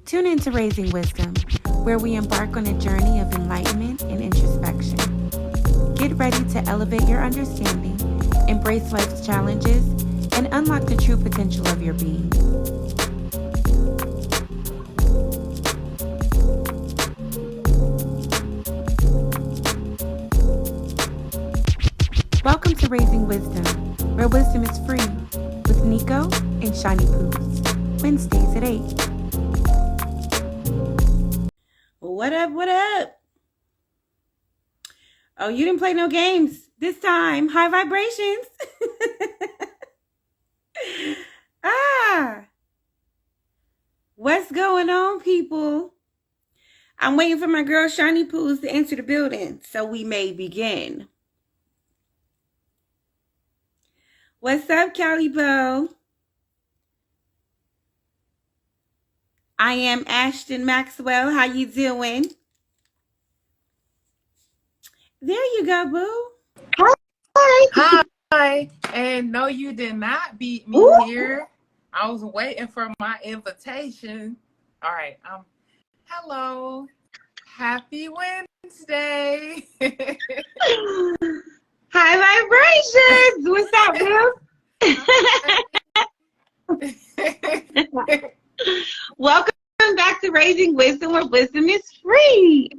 Tune into Raising Wisdom, where we embark on a journey of enlightenment and introspection. Get ready to elevate your understanding, embrace life's challenges, and unlock the true potential of your being. Welcome to Raising Wisdom, where wisdom is free, with Nico and Shiny Poos, Wednesdays at 8. What up, what up? Oh, you didn't play no games this time. High vibrations. What's going on, people? I'm waiting for my girl Shiny Poos to enter the building so we may begin. What's up, Callie Bo? I am Ashton Maxwell. How you doing? There you go, boo. Hi. Hi. And no, you did not beat me here. I was waiting for my invitation. All right. Hello. Happy Wednesday. High vibrations. What's up, boo? Welcome back to Raising Wisdom, where wisdom is free.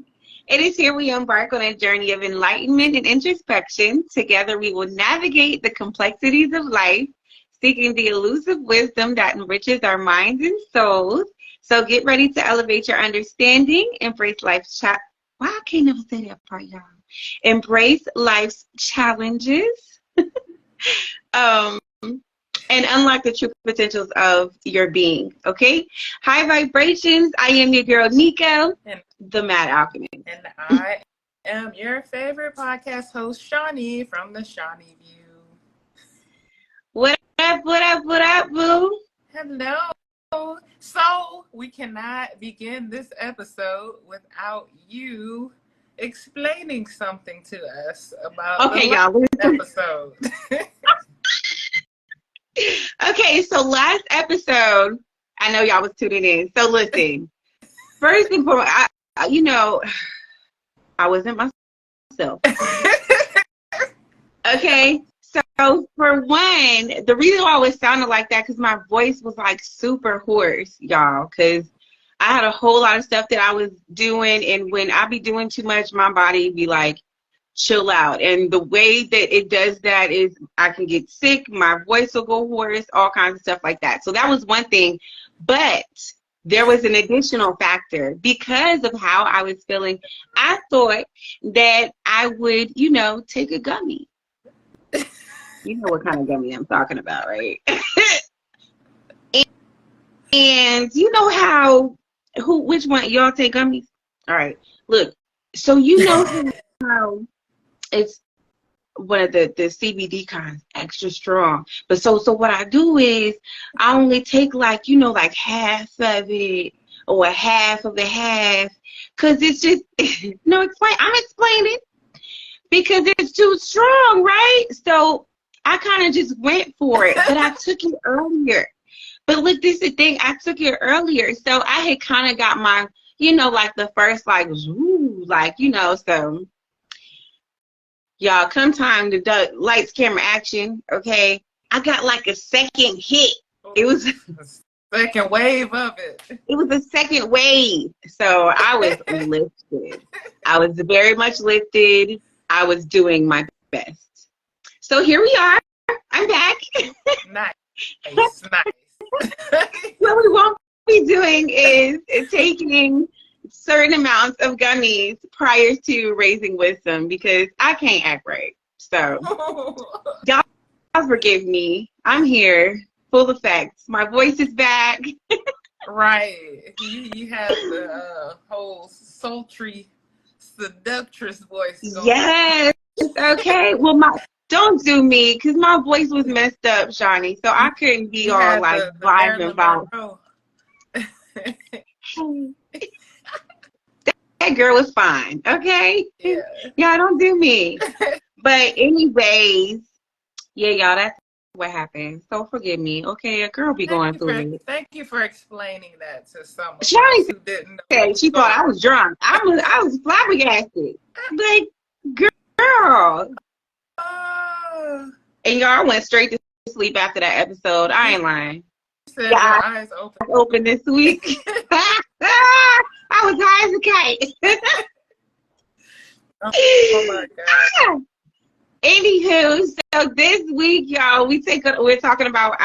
It is here we embark on a journey of enlightenment and introspection. Together we will navigate the complexities of life, seeking the elusive wisdom that enriches our minds and souls. So get ready to elevate your understanding, embrace life's Why I can't never say that part, y'all. Embrace life's challenges. And unlock the true potentials of your being, okay? High vibrations. I am your girl, Nico, the Mad Alchemist. And I am your favorite podcast host, Shawnee, from the Shawnee View. What up, boo? Hello. So, we cannot begin this episode without you explaining something to us about the last episode. Okay, so last episode, I know y'all was tuning in. So listen, first and foremost, I wasn't myself. Okay, so for one, the reason why I was sounding like that, because my voice was like super hoarse, y'all, because I had a whole lot of stuff that I was doing, and when I be doing too much, my body be like, chill out. And the way that it does that is I can get sick, my voice will go hoarse, all kinds of stuff like that. So that was one thing. But there was an additional factor. Because of how I was feeling, I thought that I would, take a gummy. You know what kind of gummy I'm talking about, right? and you know which one, y'all take gummies? All right, look, so you know how it's one of the CBD kinds, extra strong. But so what I do is I only take like half of it or half of a half, because it's just I'm explaining because it's too strong, right? So I kind of just went for it, but I took it earlier. But look, this is the thing, I took it earlier, so I had kind of got my like the first so y'all, come time to lights, camera, action, okay? I got like a second hit. It was a second wave of it. It was a second wave. So I was lifted. I was very much lifted. I was doing my best. So here we are. I'm back. Nice. What we won't be doing is taking certain amounts of gummies prior to Raising Wisdom, because I can't act right. So y'all forgive me. I'm here, full effect. My voice is back. Right. You have the whole sultry, seductress voice going. Yes. Okay. Well, don't do me, because my voice was messed up, Shawnee. So I couldn't be all like live and violent. That girl was fine, okay? Yeah. Y'all don't do me. But anyways, yeah, y'all, that's what happened. So forgive me. Okay, a girl be going through it. Thank you for explaining that to some of Shawty us who didn't know. said she thought I was drunk. I was flabbergasted. Like, girl. And y'all went straight to sleep after that episode. I ain't lying. Said your eyes open this week. I was high as a kite. Oh my God. Anywho, so this week, y'all, we're talking about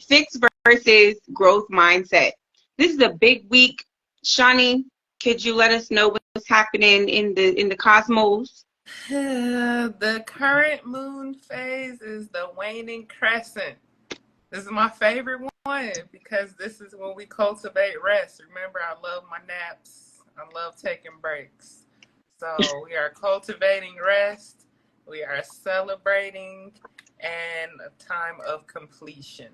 fixed versus growth mindset. This is a big week. Shawnee, could you let us know what's happening in the cosmos? The current moon phase is the waning crescent. This is my favorite one because this is when we cultivate rest. Remember, I love my naps. I love taking breaks. So we are cultivating rest. We are celebrating and a time of completion.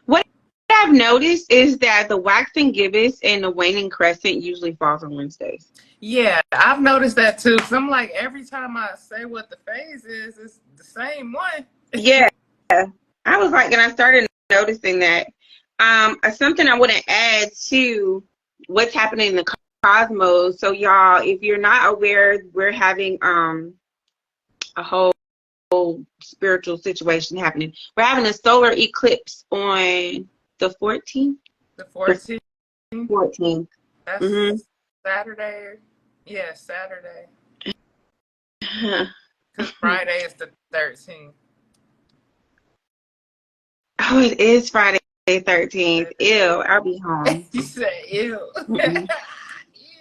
What I've noticed is that the waxing gibbous and the waning crescent usually falls on Wednesdays. Yeah, I've noticed that too. So I'm like, every time I say what the phase is, it's the same one. Yeah. I was like, and I started noticing that. Something I want to add to what's happening in the cosmos. So y'all, if you're not aware, we're having a whole spiritual situation happening. We're having a solar eclipse on the 14th. The 14th. 14th. That's Saturday. Yeah, Saturday. Because Friday is the 13th. Oh, it is Friday the 13th. Ew, I'll be home. You said ew. Ew.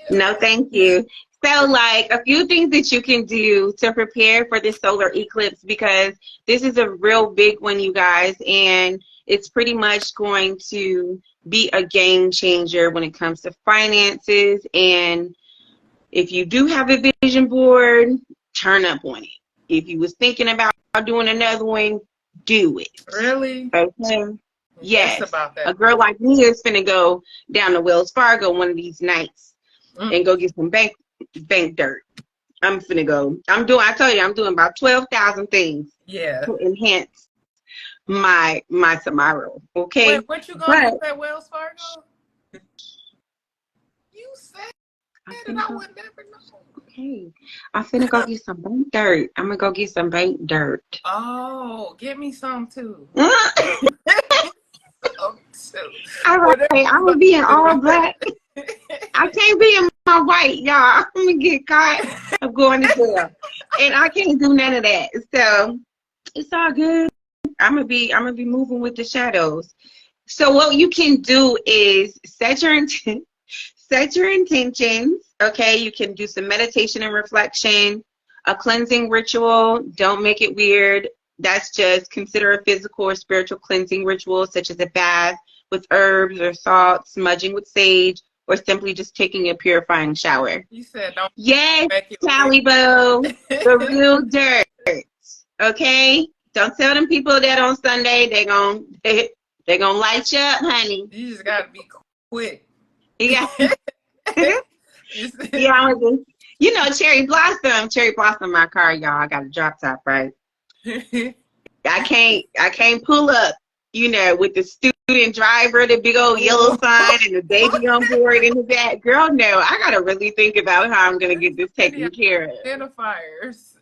No, thank you. So, like, a few things that you can do to prepare for this solar eclipse, because this is a real big one, you guys, and it's pretty much going to be a game changer when it comes to finances. And if you do have a vision board, turn up on it. If you was thinking about doing another one, do it. Really? Okay. Yes. About that. A girl like me is finna go down to Wells Fargo one of these nights and go get some bank dirt. I'm finna go. I told you, I'm doing about 12,000 things. Yeah. To enhance my tomorrow. Okay. Wait, what you gonna do at Wells Fargo? You said it, I would never know. Okay. I'm finna go get some bank dirt. I'm gonna go get some bank dirt. Oh, get me some too. All right, I'm gonna be in all black. I can't be in my white, y'all. I'm gonna get caught. I'm going to jail, and I can't do none of that. So it's all good. I'm gonna be moving with the shadows. So what you can do is set your intentions. Okay, you can do some meditation and reflection, a cleansing ritual. Don't make it weird. That's just consider a physical or spiritual cleansing ritual, such as a bath with herbs or salt, smudging with sage, or simply just taking a purifying shower. You said don't. Yes, Sally Bo, the real dirt. Okay, don't tell them people that on Sunday they're gonna light you up, honey. You just gotta be quick. Yeah. Yeah, you know, cherry blossom my car, y'all. I got a drop top, right? I can't pull up, you know, with the student driver, the big old yellow sign, and the baby on board in the back. Girl, no, I gotta really think about how I'm gonna get this taken care of. Identifiers.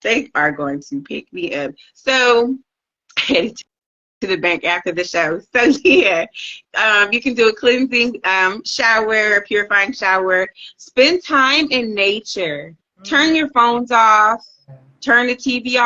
They are going to pick me up. So headed to the bank after the show. So yeah, you can do a cleansing shower, a purifying shower. Spend time in nature. Turn your phones off. Turn the TV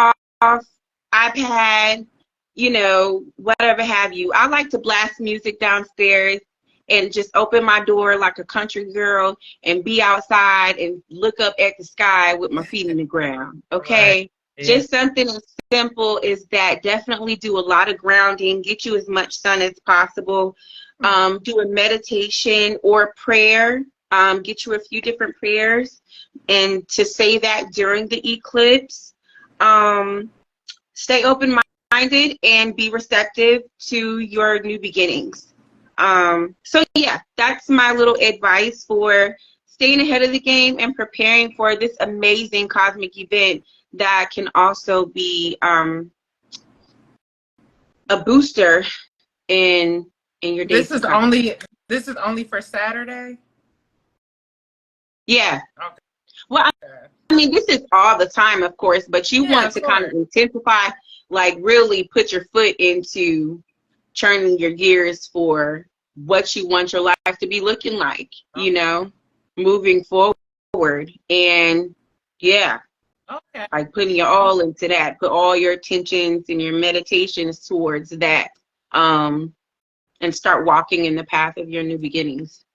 off. iPad, you know, whatever have you. I like to blast music downstairs and just open my door like a country girl and be outside and look up at the sky with my feet in the ground. Okay? Right. Yeah. Just something as simple as that. Definitely do a lot of grounding. Get you as much sun as possible. Do a meditation or prayer. Get you a few different prayers and to say that during the eclipse. Stay open-minded and be receptive to your new beginnings. So yeah, that's my little advice for staying ahead of the game and preparing for this amazing cosmic event that can also be a booster in your days This to is come. only for Saturday? Yeah. Okay. Well, I mean, this is all the time, of course, but you Yeah, want of to kind of course. intensify, like really put your foot into turning your gears for what you want your life to be looking like, you Okay. know, moving forward. And yeah, Okay. like putting your all into that, put all your attentions and your meditations towards that, and start walking in the path of your new beginnings.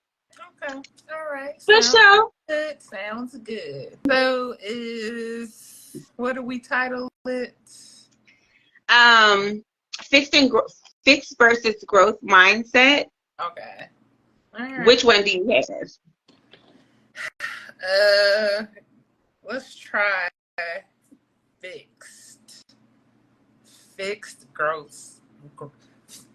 Okay. All right. For Sounds sure. good. Sounds good. So what do we title it? Um, fixed and fixed versus growth mindset. Okay. All right. Which one do you have? Let's try fixed. Fixed growth.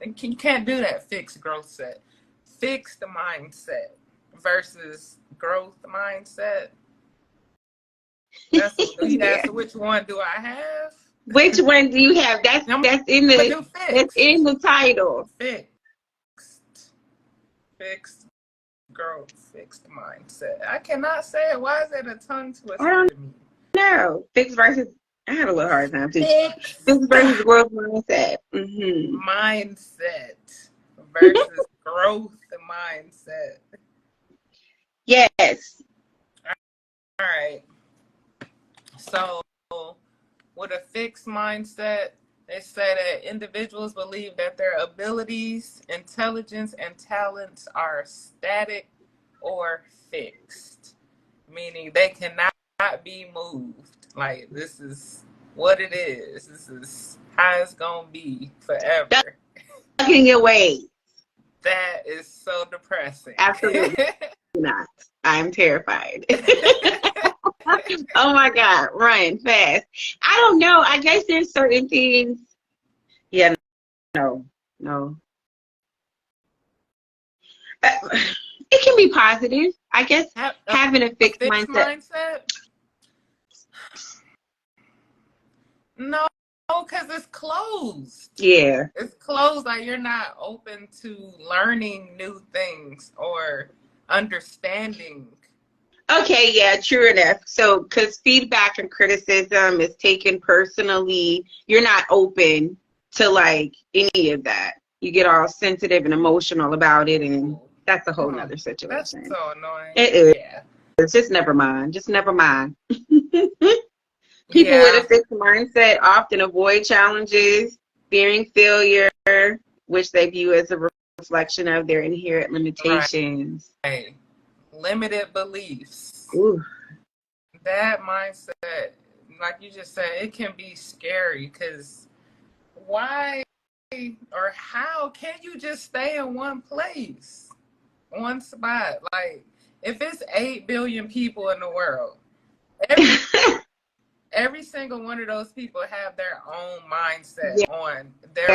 You can't do that fixed growth set. Fixed mindset versus growth mindset. That's Yeah. so which one do I have? Which one do you have? That's in the title. Fixed growth, fixed mindset. I cannot say it. Why is it a tongue I twister don't to me? know. Fixed versus. I had a little hard time too. Fixed Fixed versus growth mindset. Mm-hmm. mindset versus growth mindset. Yes. All right. So, with a fixed mindset, they say that individuals believe that their abilities, intelligence, and talents are static or fixed, meaning they cannot be moved. Like, this is what it is. This is how it's going to be forever. Stuck in your ways. That is so depressing. Absolutely not. I'm terrified. Oh my God, run fast. I don't know. I guess there's certain things. Yeah, no. It can be positive. I guess having a fixed mindset. No, because it's closed. Yeah. It's closed. Like, you're not open to learning new things or understanding. Okay, yeah, true enough. So, because feedback and criticism is taken personally, you're not open to like any of that. You get all sensitive and emotional about it, and that's a whole nother situation. That's so annoying. It is. Yeah. It's just never mind. Just never mind. People with a fixed mindset often avoid challenges, fearing failure, which they view as a reflection of their inherent limitations. Right. Limited beliefs. Ooh. That mindset, like you just said, it can be scary because why or how can you just stay in one place, one spot? Like, if it's 8 billion people in the world, every single one of those people have their own mindset on their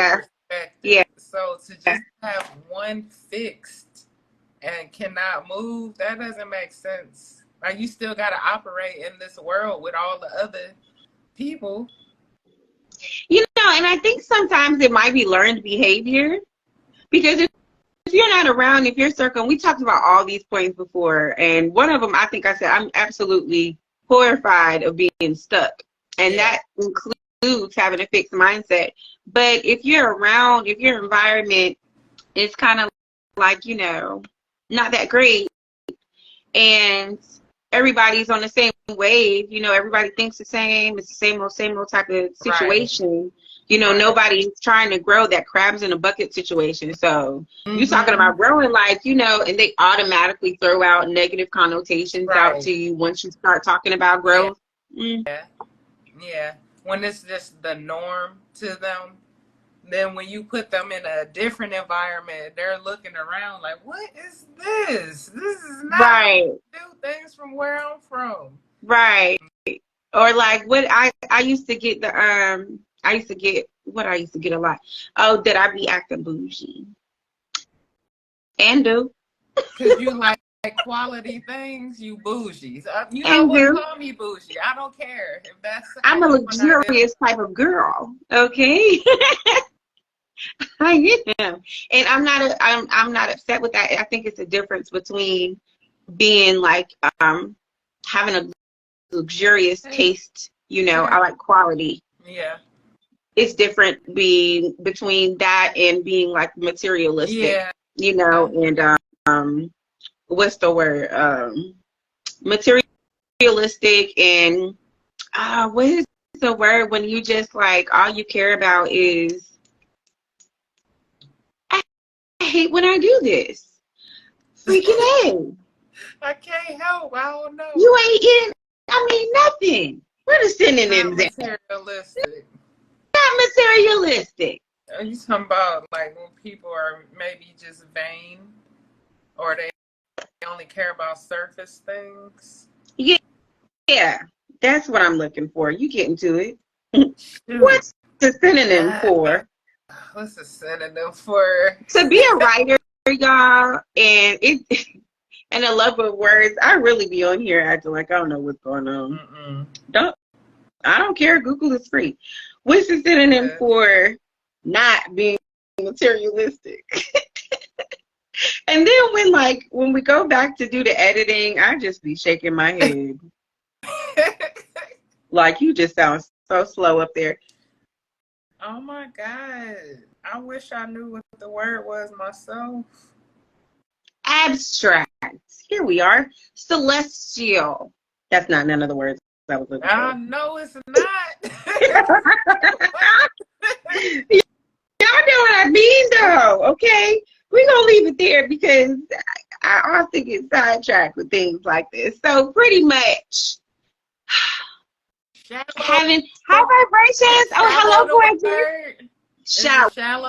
perspective. Yeah. So to just have one fixed and cannot move, that doesn't make sense. Like, you still got to operate in this world with all the other people. You know, and I think sometimes it might be learned behavior, because if you're not around, if you're circling, we talked about all these points before, and one of them, I think I said, I'm absolutely horrified of being stuck, and that includes having a fixed mindset. But if you're around, if your environment is kind of like, you know, not that great, and everybody's on the same wave, you know, everybody thinks the same, it's the same old type of situation. Right. You know, nobody's trying to grow, that crabs in a bucket situation. So you're talking about growing, like, you know, and they automatically throw out negative connotations out to you once you start talking about growth. Yeah. When it's just the norm to them, then when you put them in a different environment, they're looking around like, what is this? This is not how to do things from where I'm from. Right. Or like what I used to get I used to get a lot. Oh, did I be acting bougie? And do. Because you like quality things, you bougie. You know And what? you, Call me bougie. I don't care if that's I'm how a you want to luxurious type of girl. Okay. I am. And I'm not upset with that. I think it's a difference between being like having a luxurious taste, I like quality. Yeah. It's different between that and being like materialistic, Yeah. and what's the word? Materialistic and what is the word when you just like all you care about is I hate when I do this. Freaking A. I can't help. I don't know. You ain't getting nothing. Where the synonyms Not at? materialistic. Not materialistic. Are you talking about like when people are maybe just vain or they only care about surface things? Yeah, that's what I'm looking for. You getting to it. What's the synonym for? What's the synonym for? To be a writer, y'all, and and a love of words. I really be on here acting like I don't know what's going on. I don't care. Google is free. What's the synonym for not being materialistic? And then when we go back to do the editing, I just be shaking my head. Like you just sound so slow up there. Oh my God. I wish I knew what the word was myself. Abstract. Here we are. Celestial. That's not none of the words I was looking for. No, it's not. Y'all know what I mean, though, okay? We're going to leave it there because I often get sidetracked with things like this. So pretty much having high vibrations. Oh, hello, gorgeous. Shallow.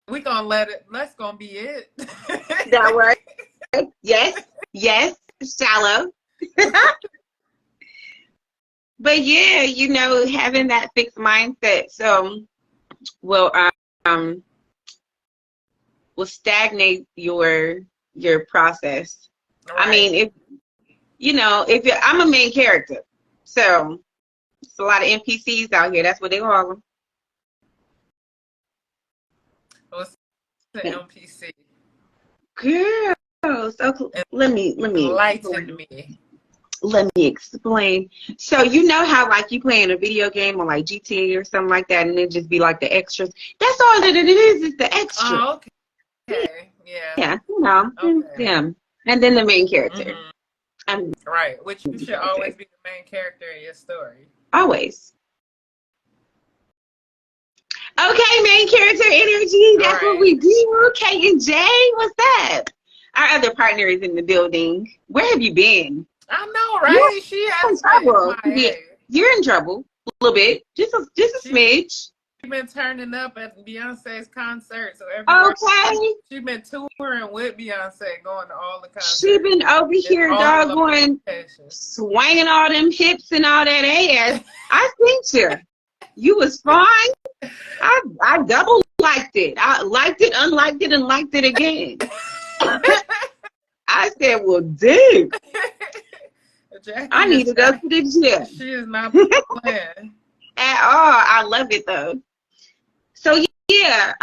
We're going to let it. That's going to be it. That right? Yes. Shallow. But yeah, having that fixed mindset will stagnate your process. Right. I mean, if I'm a main character, so it's a lot of NPCs out here. That's what they call them. What's the NPC? Girl, so let me enlighten me. Let me explain. So how like you play in a video game or like GTA or something like that, and it just be like the extras. That's all that it is the extra. Oh, okay. Yeah. Okay. Them. And then the main character. Right, which you should always be the main character in your story. Always. Okay, main character energy. That's what we do. K and J, what's up? Our other partner is in the building. Where have you been? I know, right? She has trouble. You're in trouble a little bit, just a smidge. She's been turning up at Beyonce's concert, so she's been touring with Beyonce, going to all the concerts. She's been over here, doggone, swinging all them hips and all that ass. I seen you. You was fine. I double liked it. I liked it, unliked it, and liked it again. I said, well, damn. I need to go to the gym. She is not playing. At all. I love it, though. So, yeah.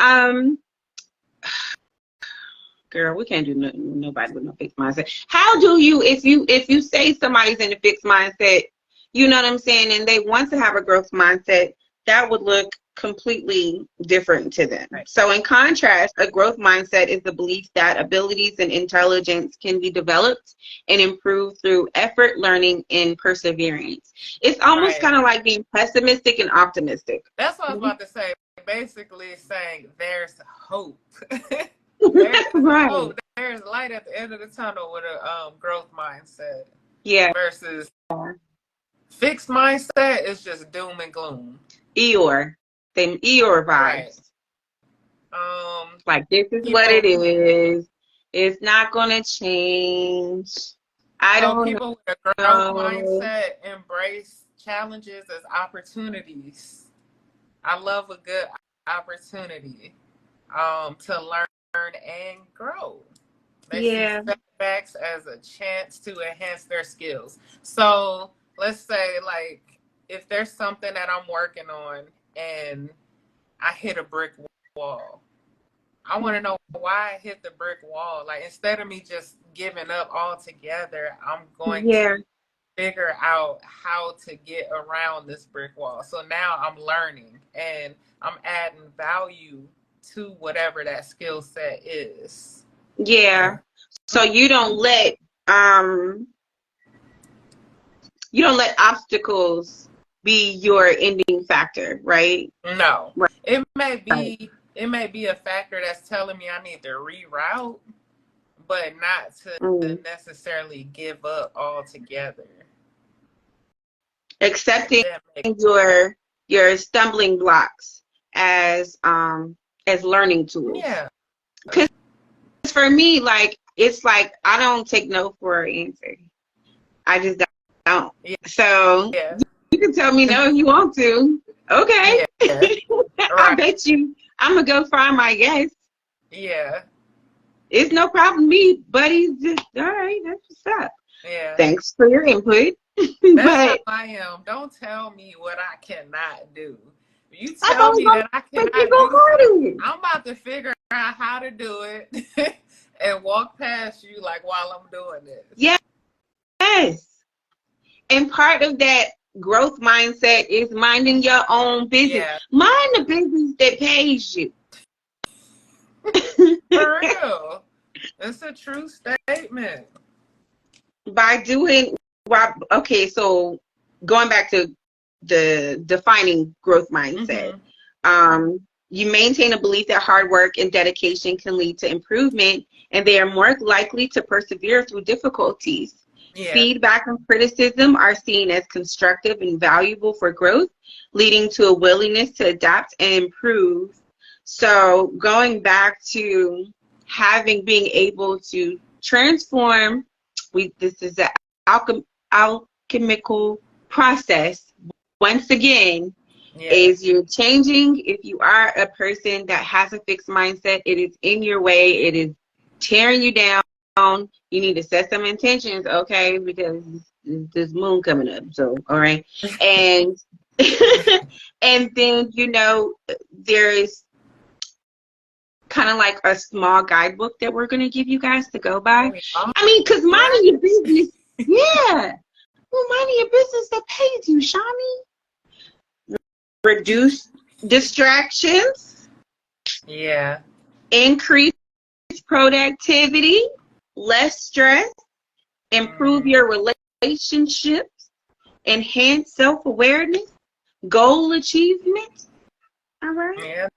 Girl, we can't do nobody with no fixed mindset. How do you, if you say somebody's in a fixed mindset, you know what I'm saying, and they want to have a growth mindset, that would look completely different to them. Right. So in contrast, a growth mindset is the belief that abilities and intelligence can be developed and improved through effort, learning, and perseverance. It's almost kind of like being pessimistic and optimistic. That's what I was about to say. Basically saying there's hope. There's hope. There's light at the end of the tunnel with a growth mindset. Yeah. Versus fixed mindset is just doom and gloom. Eeyore vibes. Right. Like this is what it is. It's not gonna change. I don't know. People with a growth mindset embrace challenges as opportunities. I love a good opportunity to and grow. They see Yeah. setbacks as a chance to enhance their skills. So let's say, like, if there's something that I'm working on and I hit a brick wall, I want to know why I hit the brick wall. Like, instead of me just giving up altogether, I'm going Yeah. to figure out how to get around this brick wall. So now I'm learning and I'm adding value to whatever that skill set is. Yeah. So you don't let obstacles be your ending factor, right? No. Right. It may be a factor that's telling me I need to reroute, but not to necessarily give up altogether. Accepting your stumbling blocks as learning tools. Yeah. Because for me, like, it's like I don't take no for an answer. I just don't. Yeah. So you can tell me no if you want to. Okay. Yeah. I Right. bet you I'm gonna go find my yes. Yeah. It's no problem me, buddy. Just all right, that's what's up. Yeah. Thanks for your input. That's how I am. Don't tell me what I cannot do. You tell me that I cannot do it, I'm about to figure out how to do it and walk past you like while I'm doing this. Yes. And part of that growth mindset is minding your own business. Yeah. Mind the business that pays you. For real. It's a true statement. By doing, okay, so going back to the defining growth mindset, you maintain a belief that hard work and dedication can lead to improvement, and they are more likely to persevere through difficulties. Yeah. Feedback and criticism are seen as constructive and valuable for growth, leading to a willingness to adapt and improve. So going back to being able to transform, this is an alchemical process. Once again, is you're changing. If you are a person that has a fixed mindset, it is in your way. It is tearing you down. You need to set some intentions, okay? Because this moon coming up. So, all right. And and then, there's kind of like a small guidebook that we're going to give you guys to go by. I mean, because minding your business, yeah. Well, minding your business that pays you, Shawnee. Reduce distractions. Yeah. Increase productivity. Less stress. Improve your relationships. Enhance self-awareness. Goal achievement. All right. Yeah.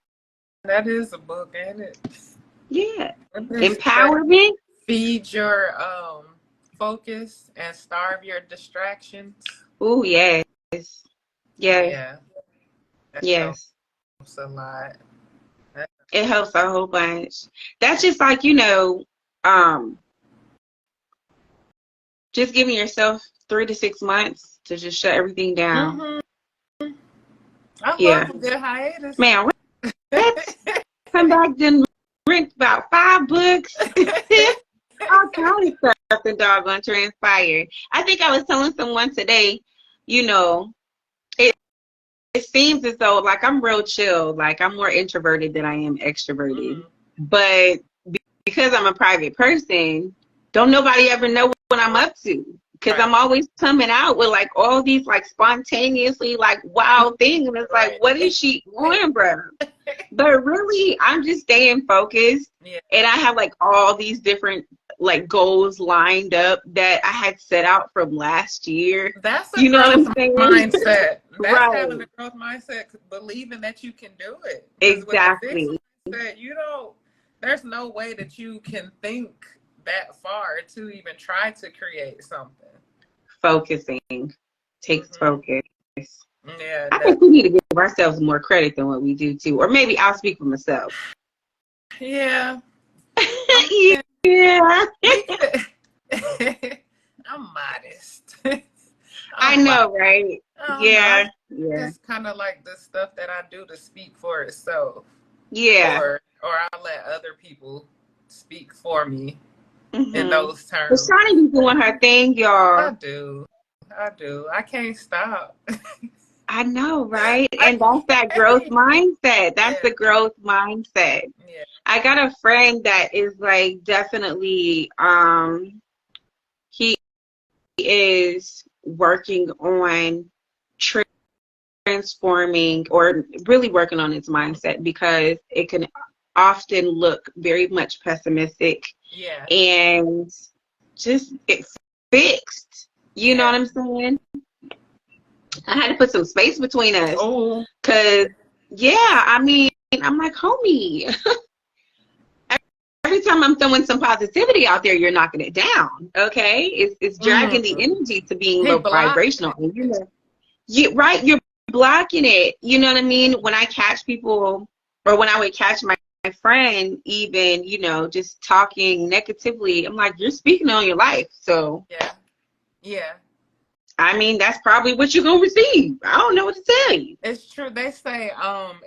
That is a book, ain't it? Yeah. Empowerment. Feed your focus and starve your distractions. Oh, yes. Yeah. Yes. Helps a lot. It helps a whole bunch. That's just like, just giving yourself 3 to 6 months to just shut everything down. I love a good hiatus. Man, let's come back and rent about 5 books. All kinds of stuff and doggone transpired. I think I was telling someone today, it seems as though, like, I'm real chill. Like, I'm more introverted than I am extroverted. But because I'm a private person, don't nobody ever know what I'm up to. Because I'm always coming out with, like, all these, like, spontaneously, like, wild things. And it's like, what is she doing, bro? But really, I'm just staying focused. Yeah. And I have, like, all these different, like, goals lined up that I had set out from last year. That's a growth mindset. That's right. Having a growth mindset, believing that you can do it. Exactly. There's no way that you can think that far to even try to create something. Focusing takes focus. Yeah, I think we need to give ourselves more credit than what we do too, or maybe I'll speak for myself. Yeah. Yeah. I'm modest. I know, right? Yeah. It's kind of like the stuff that I do to speak for itself. Yeah. or I let other people speak for me in Mm-hmm. those But terms. Shawnee be doing her thing, I y'all. do. I can't stop. I know, right? I And that's that growth can't. mindset. That's Yeah, the growth mindset. yeah, I got a friend that is like definitely he is working on transforming or really working on his mindset because it can often look very much pessimistic yeah, and just it's fixed. You know yeah. what I'm saying? I had to put some space between us Oh, because, yeah, I mean, I'm like, homie, every time I'm throwing some positivity out there, you're knocking it down. Okay, it's dragging the mm. energy to being He low blocking vibrational, it. and right, you're blocking it. You know what I mean? When I catch people, or when I would catch my friend, even just talking negatively, I'm like, you're speaking on your life, so. Yeah, yeah. I mean, that's probably what you're gonna receive. I don't know what to tell you. It's true. They say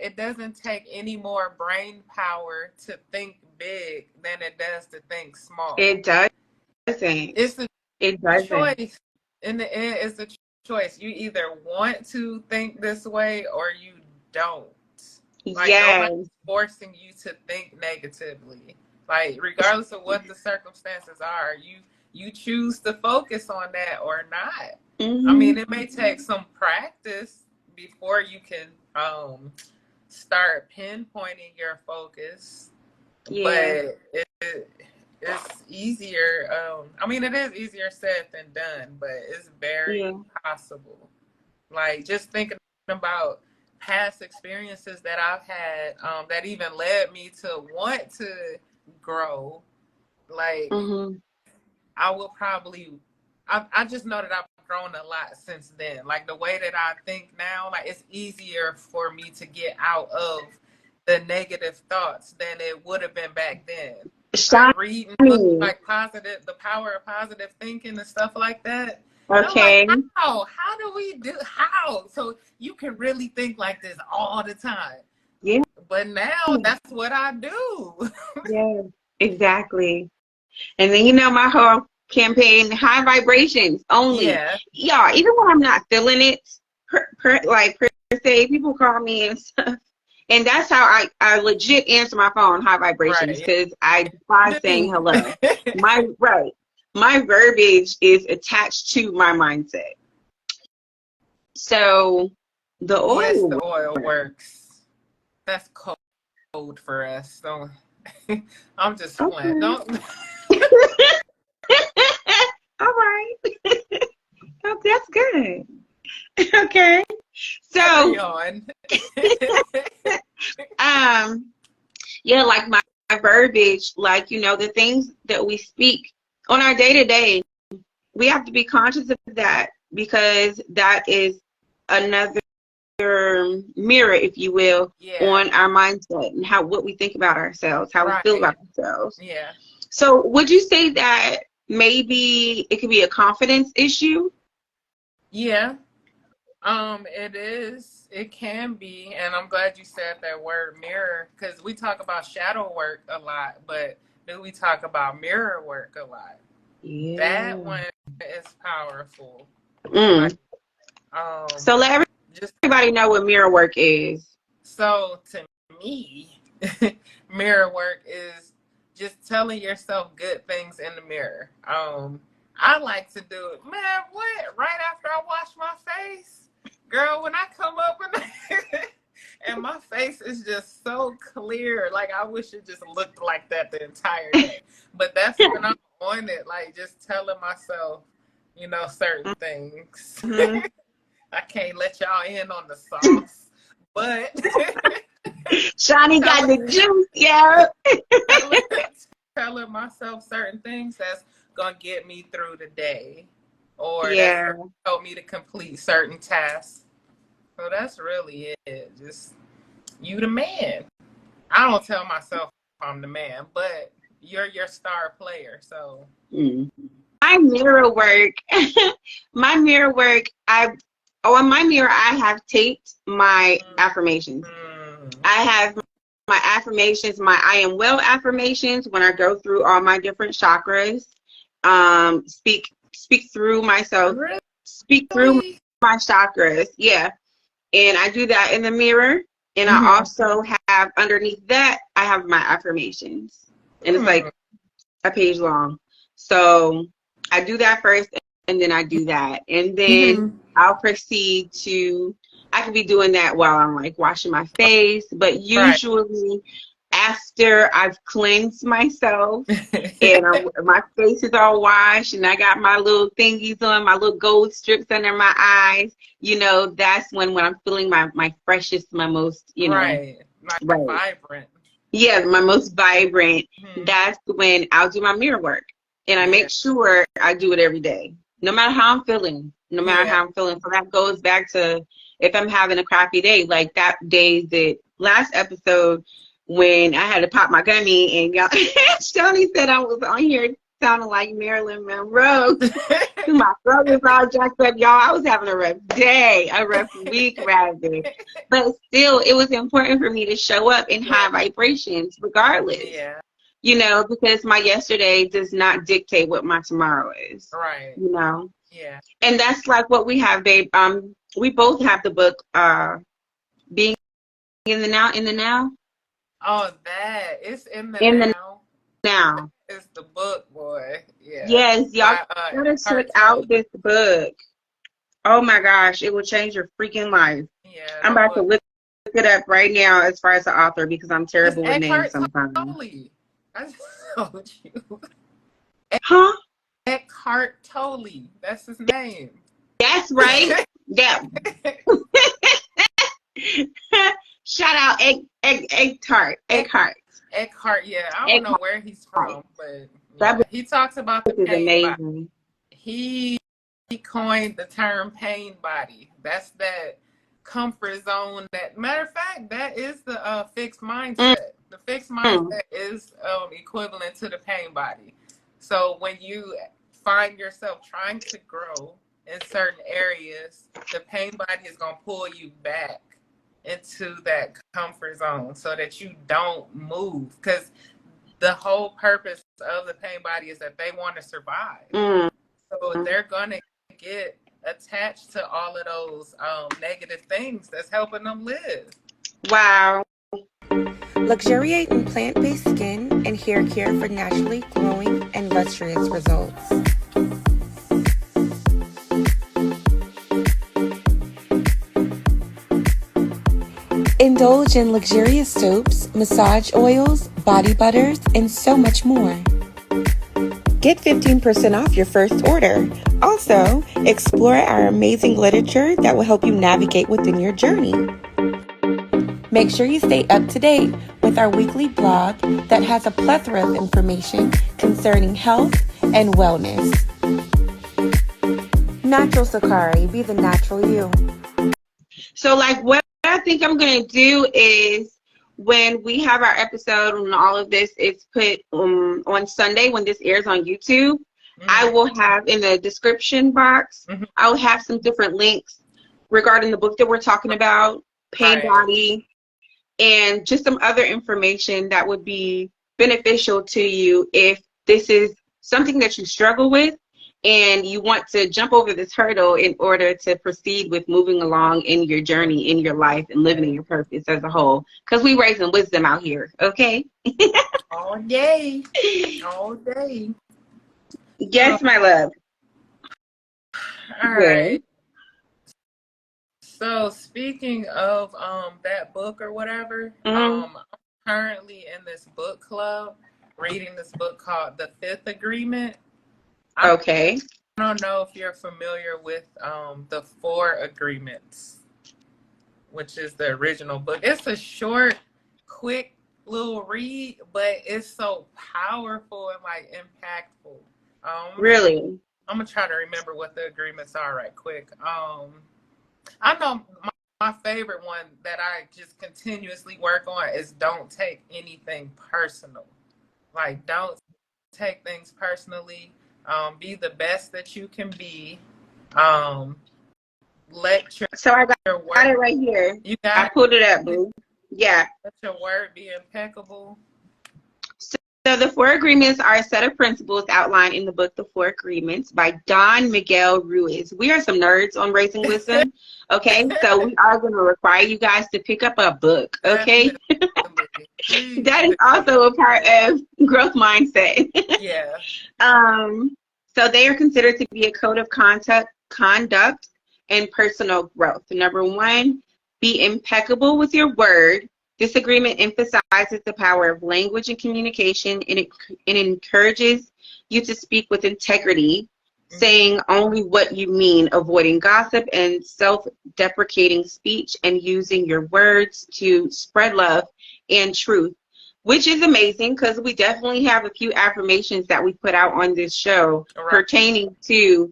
it doesn't take any more brain power to think big than it does to think small. It doesn't. It's a It doesn't. choice. In the end, it's a choice. You either want to think this way or you don't. Like nobody's Yes. forcing you to think negatively. Like regardless of what the circumstances are, you choose to focus on that or not. I Hmm. mean, it may take some practice before you can start pinpointing your focus, Yeah. but it's easier. I mean, it is easier said than done, but it's very Yeah. possible. Like just thinking about past experiences that I've had that even led me to want to grow. Like Hmm. I will probably, I just know that I've grown a lot since then. Like the way that I think now, like it's easier for me to get out of the negative thoughts than it would have been back then. Like reading books Shiny. like positive, the power of positive thinking and stuff like that. And I'm like, Okay. how do we do, how? So you can really think like this all the time. Yeah. But now that's what I do. Yeah. Exactly. And then my whole campaign, high vibrations only. Yeah, Y'all, even when I'm not feeling it, per se, people call me and stuff. And that's how I legit answer my phone, high vibrations, right. because I despise saying Dude. hello. My verbiage is attached to my mindset. So the Yes, oil the oil work. works. That's code for us. Don't I'm just playing. Okay. Don't All right. Oh, that's good. Okay. carry So, on. um, yeah, like my verbiage, like, the things that we speak on our day to day, we have to be conscious of that because that is another mirror, if you will, Yeah, on our mindset and what we think about ourselves, how we feel right. about ourselves. Yeah. So, would you say that maybe it could be a confidence issue? Yeah. It is. It can be, and I'm glad you said that word mirror because we talk about shadow work a lot, but do we talk about mirror work a lot? That Yeah. one is powerful. Like, Mm. um, So let just everybody know what mirror work is. so to me, mirror work is just telling yourself good things in the mirror. I like to do it, man. What? Right after I wash my face, girl. When I come up and my face is just so clear, like I wish it just looked like that the entire day. But that's when I'm on it, like just telling myself, certain things. Mhm. I can't let y'all in on the sauce, but Shawnee got telling, the juice, yeah. telling, telling myself certain things that's gonna get me through the day, or that's Yeah. gonna help me to complete certain tasks. So that's really it. Just you the man. I don't tell myself I'm the man, but you're your star player. So Mm. My mirror work, my mirror work, on my mirror, I have taped my affirmations. mm, I have my affirmations, my I am well affirmations, when I go through all my different chakras, speak through myself, speak through Really? my chakras. Yeah. And I do that in the mirror. And I also have underneath that, I have my affirmations. And it's like a page long. So I do that first, and then I do that. And then I'll proceed to, I could be doing that while I'm like washing my face, but usually after I've cleansed myself and my face is all washed and I got my little thingies on, my little gold strips under my eyes, you know, that's when I'm feeling my freshest, my most, you know. Vibrant. Yeah, my most vibrant. That's when I'll do my mirror work. And I make sure I do it every day, no matter how I'm feeling, no matter how I'm feeling. So that goes back to if I'm having a crappy day, like that day, that last episode when I had to pop my gummy and y'all, Shoni said I was on here sounding like Marilyn Monroe. My throat was all jacked up, y'all. I was having a rough day, a rough week, rather. But still, it was important for me to show up in high vibrations, regardless. Yeah. You know, because my yesterday does not dictate what my tomorrow is. Right. You know? Yeah. And that's like what we have, babe. We both have the book, Being in the Now. Oh, that. It's in the now. It's the book, boy. Yeah. Yes, y'all gotta check out this book. Oh my gosh, it will change your freaking life. Yeah. I'm about to look it up right now as far as the author, because I'm terrible with names sometimes. Tolle. I just told you. Huh? Eckhart Tolle. That's his name. That's right. Yeah. Shout out Eckhart. Eckhart, yeah. I don't know where he's from, but he talks about the pain body. He coined the term pain body. That's that comfort zone. That matter of fact, that is the fixed mindset. The fixed mindset is equivalent to the pain body. So when you find yourself trying to grow in certain areas, the pain body is going to pull you back into that comfort zone so that you don't move, because the whole purpose of the pain body is that they want to survive. So they're going to get attached to all of those negative things that's helping them live. Wow. Luxuriate in plant-based skin and hair care for naturally glowing and lustrous results. Indulge in luxurious soaps, massage oils, body butters, and so much more. Get 15% off your first order. Also, explore our amazing literature that will help you navigate within your journey. Make sure you stay up to date with our weekly blog that has a plethora of information concerning health and wellness. Natural Sakari, be the natural you. So, like, what I think I'm going to do is, when we have our episode and all of this is put on Sunday, when this airs on YouTube, I will have in the description box, I'll have some different links regarding the book that we're talking about, pain body, and just some other information that would be beneficial to you if this is something that you struggle with and you want to jump over this hurdle in order to proceed with moving along in your journey, in your life, and living in your purpose as a whole. Because we raising wisdom out here, okay? All day. All day. Yes, my love. All right. So speaking of that book or whatever, I'm currently in this book club reading this book called The Fifth Agreement. I don't know if you're familiar with the Four Agreements, which is the original book. It's a short, quick little read, but it's so powerful and like impactful. Really? I'm gonna try to remember what the agreements are right quick. I know my favorite one that I just continuously work on is don't take anything personal. Like, don't take things personally. Be the best that you can be. So I got it right here. I pulled it up, boo. Yeah. Let your word be impeccable. So the four agreements are a set of principles outlined in the book The Four Agreements by Don Miguel Ruiz. We are some nerds on Raising Wisdom, okay? So we are going to require you guys to pick up a book, okay? That is also a part of growth mindset. Yeah. So they are considered to be a code of conduct, and personal growth. Number one, be impeccable with your word. This agreement emphasizes the power of language and communication, and it encourages you to speak with integrity, saying only what you mean, avoiding gossip and self-deprecating speech, and using your words to spread love and truth, which is amazing because we definitely have a few affirmations that we put out on this show pertaining to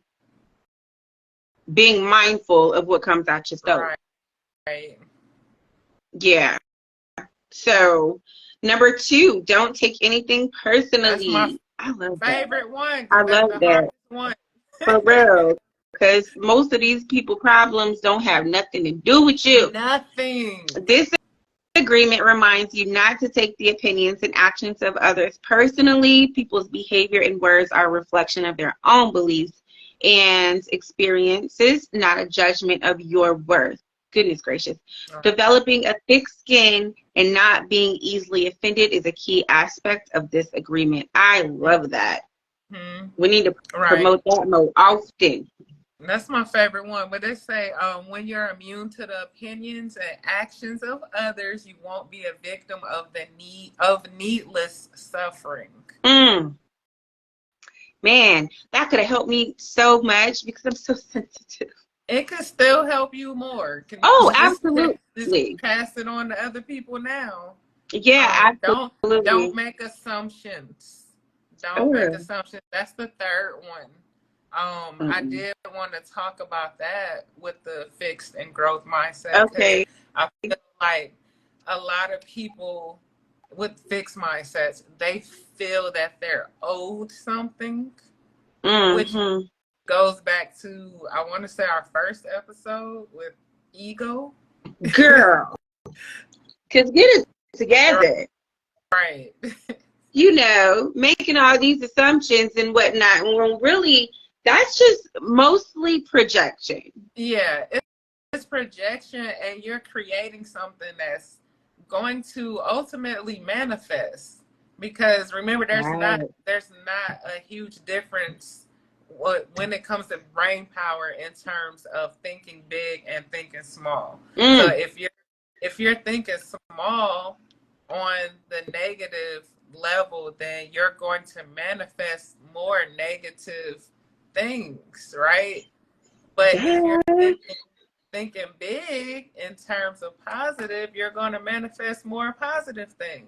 being mindful of what comes out your throat. Right. Yeah. So, number two, don't take anything personally. That's I love favorite one. I love that. One. For real. Because most of these people problems don't have nothing to do with you. Nothing. This agreement reminds you not to take the opinions and actions of others personally. People's behavior and words are a reflection of their own beliefs and experiences, not a judgment of your worth. Goodness gracious. Developing a thick skin and not being easily offended is a key aspect of this agreement. I love that. We need to promote that more often. That's my favorite one. But they say when you're immune to the opinions and actions of others, you won't be a victim of needless suffering. Man, that could have helped me so much because I'm so sensitive. It could still help you more. Absolutely. Just pass it on to other people now. Yeah, absolutely. Don't make assumptions. Don't make assumptions. That's the third one. I did want to talk about that with the fixed and growth mindset. Okay. I feel like a lot of people with fixed mindsets, they feel that they're owed something, which goes back to, I want to say, our first episode with ego. Girl, because get it together. Right. Making all these assumptions and whatnot, when really that's just mostly projection. Yeah, it's projection, and you're creating something that's going to ultimately manifest. Because remember, there's not a huge difference when it comes to brain power in terms of thinking big and thinking small. So if you're thinking small on the negative level, then you're going to manifest more negative things, right? But if you're thinking big in terms of positive, you're going to manifest more positive things.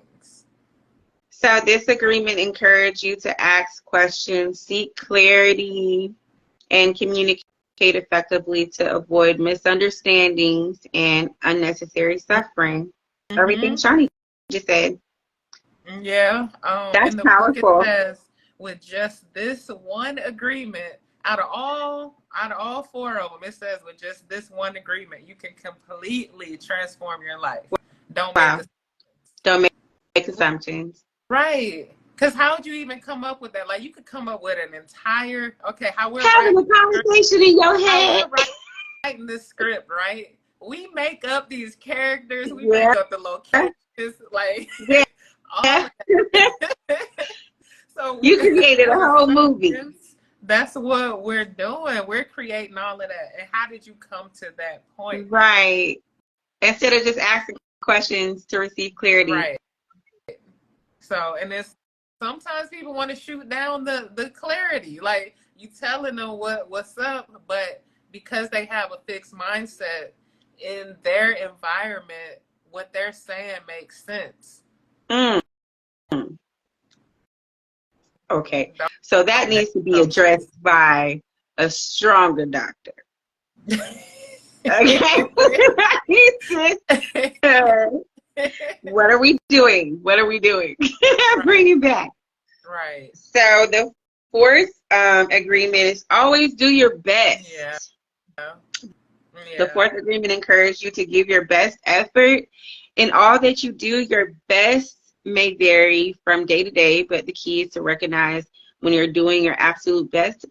So this agreement encourages you to ask questions, seek clarity, and communicate effectively to avoid misunderstandings and unnecessary suffering. Everything Shawnee just said. Yeah. That's in the powerful. Book it says, with just this one agreement, out of all four of them, it says with just this one agreement, you can completely transform your life. Don't make assumptions. Right. Because how would you even come up with that? Like, you could come up with an entire, how we're having a conversation in your head. Writing this script, right? We make up these characters. We make up the locations. Like, all so you created a whole movie. That's what we're doing. We're creating all of that. And how did you come to that point? Right. Instead of just asking questions to receive clarity. Right. So, and it's sometimes people want to shoot down the clarity. Like, you telling them what's up, but because they have a fixed mindset in their environment, what they're saying makes sense. Okay. So that needs to be addressed by a stronger doctor. Okay. What are we doing? Bring it back. Right. So the fourth agreement is always do your best. Yeah. The fourth agreement encourages you to give your best effort In all that you do, your best may vary from day to day, but the key is to recognize when you're doing your absolute best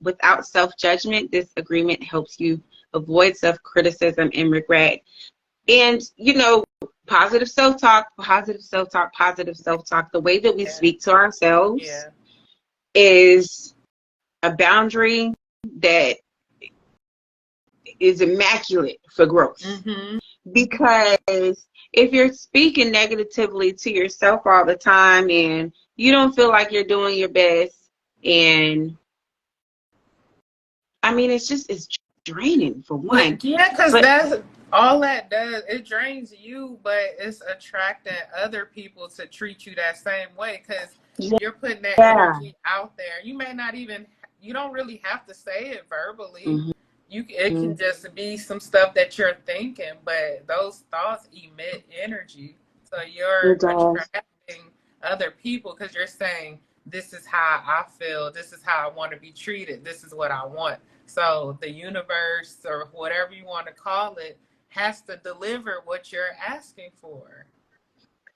without self-judgment. This agreement helps you avoid self-criticism and regret. And, you know, positive self-talk, positive self-talk, positive self-talk. The way that we speak to ourselves is a boundary that is immaculate for growth. Because if you're speaking negatively to yourself all the time and you don't feel like you're doing your best, and I mean, it's draining for one. Because that's all that does. It drains you, but it's attracting other people to treat you that same way because you're putting that energy out there. You may not even, you don't really have to say it verbally. It can just be some stuff that you're thinking, but those thoughts emit energy. So you're attracting other people because you're saying, this is how I feel. This is how I want to be treated. This is what I want. So the universe, or whatever you want to call it, has to deliver what you're asking for.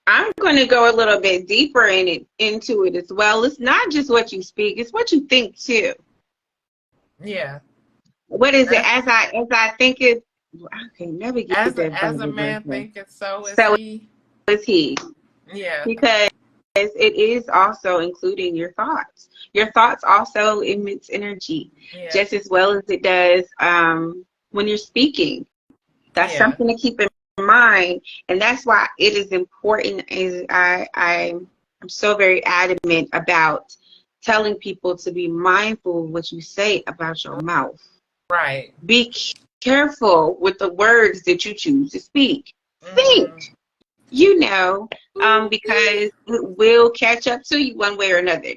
I'm going to go a little bit deeper into it as well. It's not just what you speak, it's what you think too. Yeah. What is it? As I think it, I can never get as a man thinketh, so is he. Yeah. Because it is also including your thoughts. Your thoughts also emits energy, just as well as it does when you're speaking. That's something to keep in mind, and that's why it is important. I'm so very adamant about telling people to be mindful of what you say about your mouth. Right. Be careful with the words that you choose to speak. Think, you know, because it will catch up to you one way or another.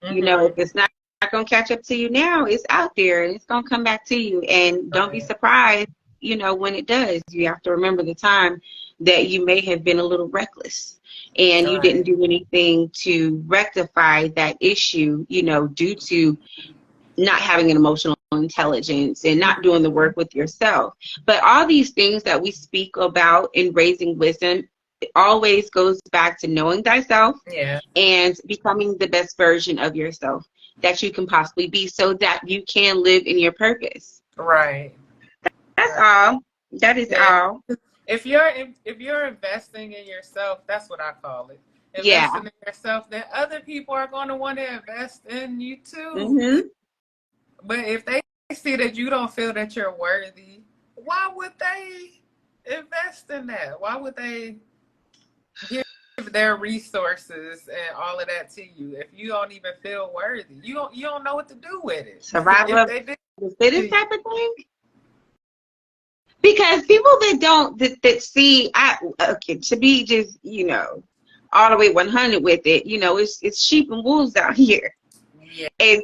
You know, if it's not going to catch up to you now, it's out there and it's going to come back to you. And don't be surprised, you know, when it does. You have to remember the time that you may have been a little reckless and you didn't do anything to rectify that issue, you know, due to not having an emotional intelligence and not doing the work with yourself. But all these things that we speak about in raising wisdom, it always goes back to knowing thyself and becoming the best version of yourself that you can possibly be so that you can live in your purpose. Right. That's all. That is all. If you're investing in yourself, that's what I call it. Investing in yourself, then other people are going to want to invest in you too. But if they see that you don't feel that you're worthy, why would they invest in that? Why would they give their resources and all of that to you if you don't even feel worthy? You don't know what to do with it. Survival of the fittest type of thing. Because people that see, to be just, you know, all the way 100 with it, you know, it's sheep and wolves out here. And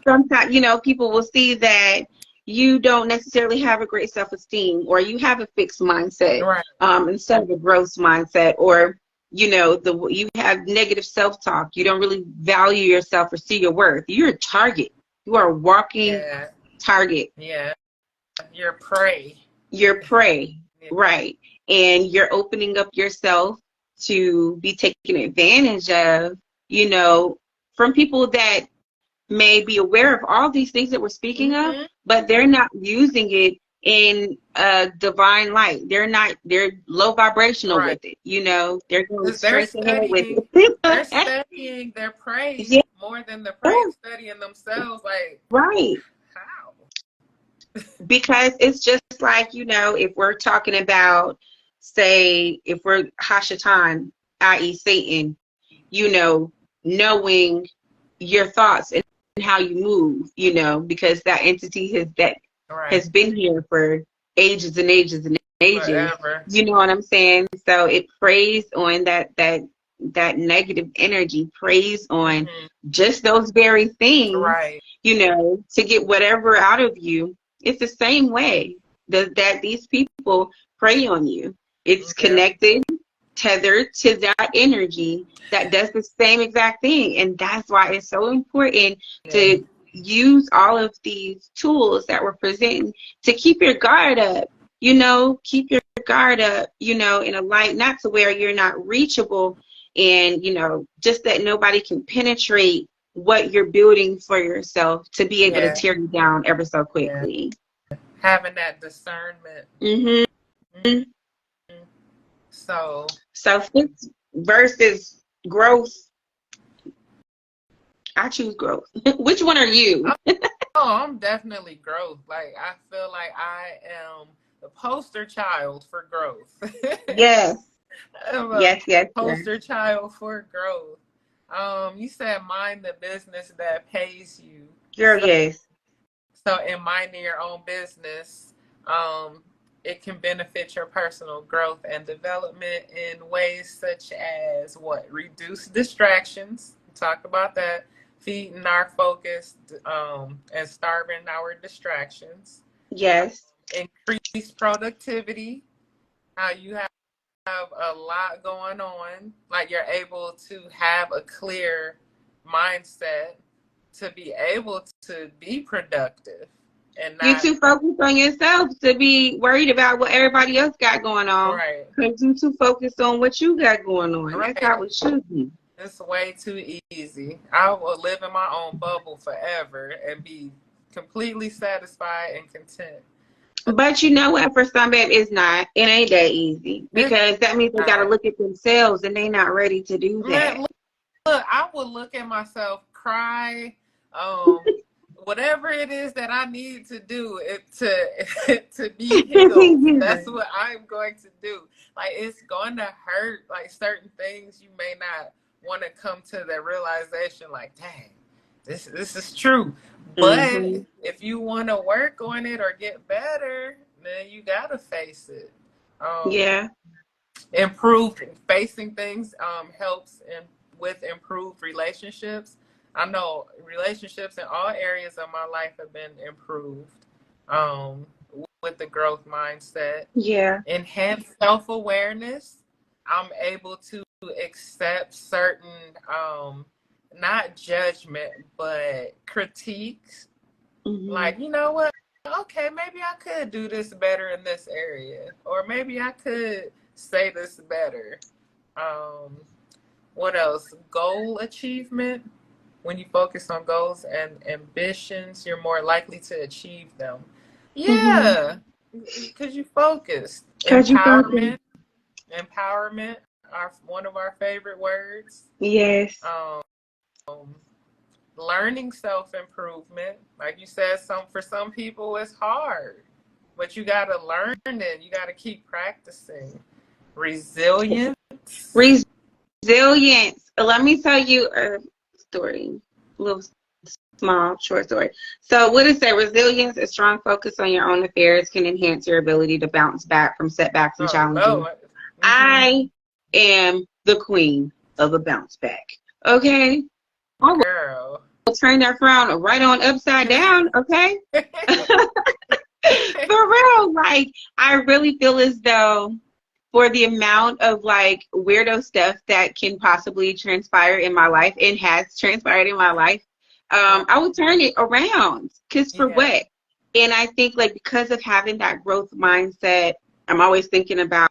sometimes, you know, people will see that you don't necessarily have a great self-esteem, or you have a fixed mindset instead of a growth mindset, or, you know, you have negative self-talk. You don't really value yourself or see your worth. You're a target. You are a walking target. Yeah. You're prey. You're prey, right. And you're opening up yourself to be taken advantage of, you know, from people that may be aware of all these things that we're speaking of, but they're not using it in a divine light. They're low vibrational with it, you know. They're going straight ahead with it. They're studying their prey more than the prey studying themselves. Like, how? Because it's just like, you know, if we're talking about, say, if we're Hashatan, i.e. Satan, you know, knowing your thoughts and how you move, you know, because that entity has been here for ages and ages and ages. Forever. You know what I'm saying? So it preys on that negative energy, preys on just those very things, you know, to get whatever out of you. It's the same way that these people prey on you. It's connected, tethered to that energy that does the same exact thing. And that's why it's so important to use all of these tools that we're presenting to keep your guard up, you know, keep your guard up, you know, in a light, not to where you're not reachable, and, you know, just that nobody can penetrate what you're building for yourself to be able to tear you down ever so quickly. Having that discernment. Mm-hmm. So fix versus growth. I choose growth. Which one are you? I'm definitely growth. Like, I feel like I am the poster child for growth. Yes. Yes. Poster child for growth. You said mind the business that pays you. Girl, yes. So in minding your own business, it can benefit your personal growth and development in ways such as what? Reduce distractions. Talk about that. Feeding our focus and starving our distractions. Yes. Increase productivity. How you have a lot going on. Like, you're able to have a clear mindset to be able to be productive. And not, you're too focused on yourself to be worried about what everybody else got going on. Right. Because you're too focused on what you got going on. Right. That's how it should be. It's way too easy. I will live in my own bubble forever and be completely satisfied and content. But you know what? For some, babe, it's not. It ain't that easy. Because that means they got to look at themselves, and they not ready to do that. Look, I would look at myself, cry, whatever it is that I need to do to be healed. That's what I'm going to do. Like, it's going to hurt. Like, certain things you may not want to come to the realization, like, dang, this is true. But if you want to work on it or get better, then you got to face it. Facing things helps with improved relationships. I know relationships in all areas of my life have been improved with the growth mindset. Yeah. Enhanced self-awareness. I'm able to accept certain, not judgment, but critiques. Like, you know what? Okay, maybe I could do this better in this area. Or maybe I could say this better. What else? Goal achievement. When you focus on goals and ambitions, you're more likely to achieve them. Yeah, because you focused. Empowerment are one of our favorite words. Yes. Learning self-improvement. Like you said, for some people it's hard. But you got to learn it. You got to keep practicing. Resilience. Let me tell you a story. A little small, short story. So what it say? Resilience, a strong focus on your own affairs, can enhance your ability to bounce back from setbacks and challenges. I am the queen of a bounce back. Okay? Girl. I'll turn that frown right on upside down, okay? For real, like, I really feel as though for the amount of, like, weirdo stuff that can possibly transpire in my life and has transpired in my life, I would turn it around. Because for what? And I think, like, because of having that growth mindset, I'm always thinking about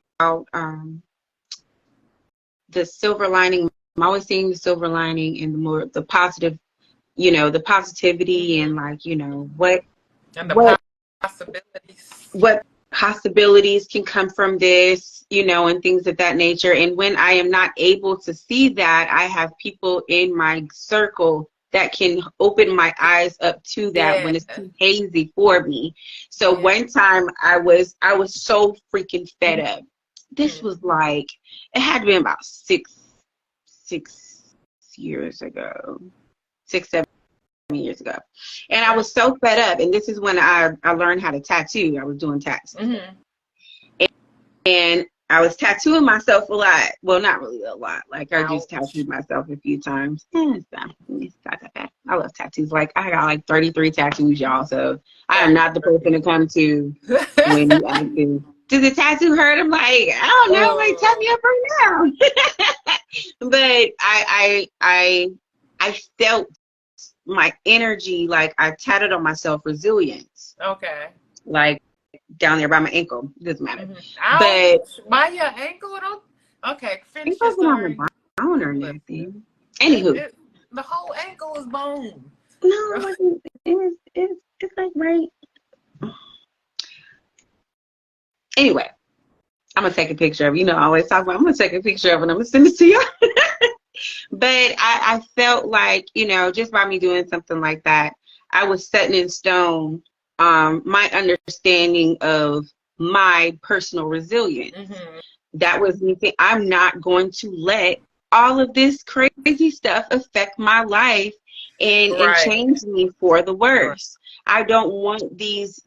the silver lining. I'm always seeing the silver lining and the positive, you know, the positivity and, like, you know, what possibilities can come from this, you know, and things of that nature. And when I am not able to see that, I have people in my circle that can open my eyes up to that when it's too hazy for me. So one time I was so freaking fed up. This was like, it had to be about 6 years ago, 6-7 years ago. And I was so fed up. And this is when I learned how to tattoo. I was doing tats. And I was tattooing myself a lot. Well, not really a lot. Like, I just tattooed myself a few times. It's not that bad. I love tattoos. Like, I got like 33 tattoos, y'all. So I am not the person to come to when you ask me, does the tattoo hurt? I'm like, I don't know. Like, tap me up right now. But I felt my energy, like, I tatted on myself resilience. Okay. Like, down there by my ankle. It doesn't matter. But Ouch! By your ankle? Don't. Okay, finish it your wasn't on the story. bone or nothing. Anywho. The whole ankle is bone. No, it wasn't. It's like right. Anyway, I'm gonna take a picture of it. You know, I always talk about I'm gonna take a picture of it and I'm gonna send it to you. But I felt like, you know, just by me doing something like that, I was setting in stone my understanding of my personal resilience. Mm-hmm. That was me saying, I'm not going to let all of this crazy stuff affect my life and change me for the worse. I don't want these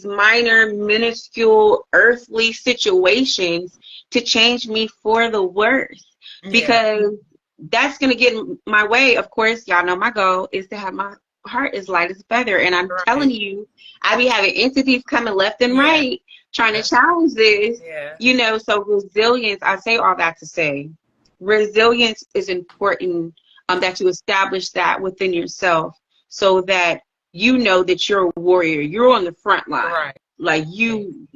minor, minuscule, earthly situations to change me for the worse. Because that's going to get in my way. Of course, y'all know my goal is to have my heart as light as a feather. And I'm telling you, I be having entities coming left and right trying to challenge this. You know, so resilience, I say all that to say, resilience is important, that you establish that within yourself so that you know that you're a warrior. You're on the front line. Like you